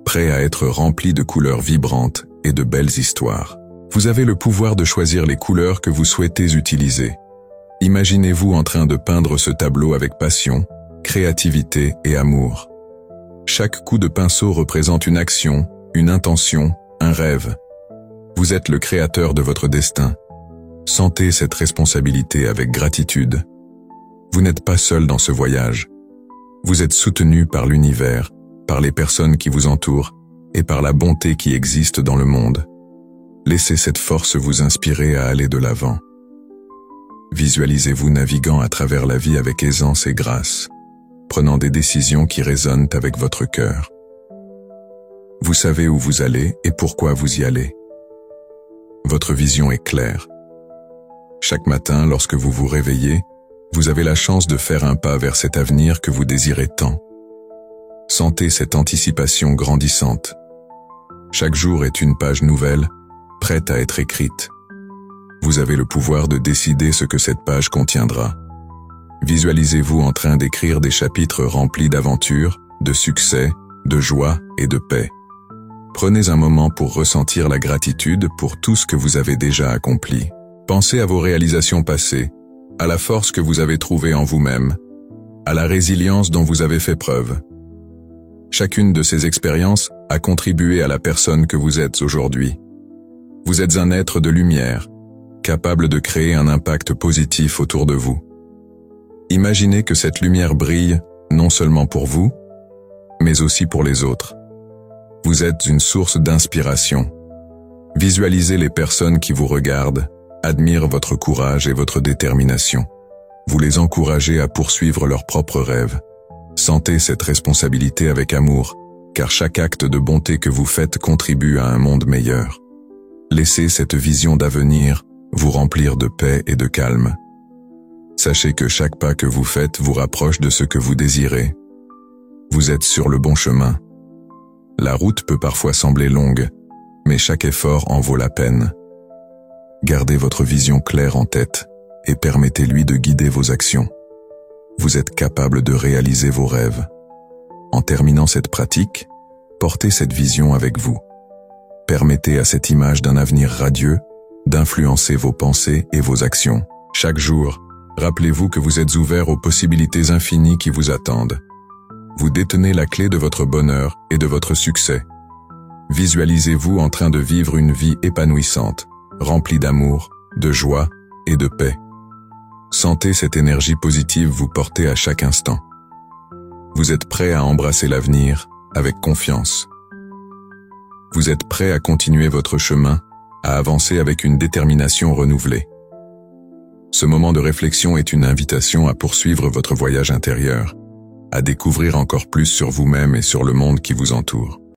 prêt à être rempli de couleurs vibrantes et de belles histoires. Vous avez le pouvoir de choisir les couleurs que vous souhaitez utiliser. Imaginez-vous en train de peindre ce tableau avec passion, créativité et amour. Chaque coup de pinceau représente une action, une intention, un rêve. Vous êtes le créateur de votre destin. Sentez cette responsabilité avec gratitude. Vous n'êtes pas seul dans ce voyage. Vous êtes soutenu par l'univers, par les personnes qui vous entourent et par la bonté qui existe dans le monde. Laissez cette force vous inspirer à aller de l'avant. Visualisez-vous naviguant à travers la vie avec aisance et grâce, prenant des décisions qui résonnent avec votre cœur. Vous savez où vous allez et pourquoi vous y allez. Votre vision est claire. Chaque matin, lorsque vous vous réveillez, vous avez la chance de faire un pas vers cet avenir que vous désirez tant. Sentez cette anticipation grandissante. Chaque jour est une page nouvelle, prête à être écrite. Vous avez le pouvoir de décider ce que cette page contiendra. Visualisez-vous en train d'écrire des chapitres remplis d'aventures, de succès, de joie et de paix. Prenez un moment pour ressentir la gratitude pour tout ce que vous avez déjà accompli. Pensez à vos réalisations passées, à la force que vous avez trouvée en vous-même, à la résilience dont vous avez fait preuve. Chacune de ces expériences a contribué à la personne que vous êtes aujourd'hui. Vous êtes un être de lumière, capable de créer un impact positif autour de vous. Imaginez que cette lumière brille non seulement pour vous, mais aussi pour les autres. Vous êtes une source d'inspiration. Visualisez les personnes qui vous regardent, admirent votre courage et votre détermination. Vous les encouragez à poursuivre leurs propres rêves. Sentez cette responsabilité avec amour, car chaque acte de bonté que vous faites contribue à un monde meilleur. Laissez cette vision d'avenir vous remplir de paix et de calme. Sachez que chaque pas que vous faites vous rapproche de ce que vous désirez. Vous êtes sur le bon chemin. La route peut parfois sembler longue, mais chaque effort en vaut la peine. Gardez votre vision claire en tête et permettez-lui de guider vos actions. Vous êtes capable de réaliser vos rêves. En terminant cette pratique, portez cette vision avec vous. Permettez à cette image d'un avenir radieux d'influencer vos pensées et vos actions. Chaque jour, rappelez-vous que vous êtes ouvert aux possibilités infinies qui vous attendent. Vous détenez la clé de votre bonheur et de votre succès. Visualisez-vous en train de vivre une vie épanouissante, remplie d'amour, de joie et de paix. Sentez cette énergie positive vous porter à chaque instant. Vous êtes prêt à embrasser l'avenir avec confiance. Vous êtes prêt à continuer votre chemin, à avancer avec une détermination renouvelée. Ce moment de réflexion est une invitation à poursuivre votre voyage intérieur, à découvrir encore plus sur vous-même et sur le monde qui vous entoure.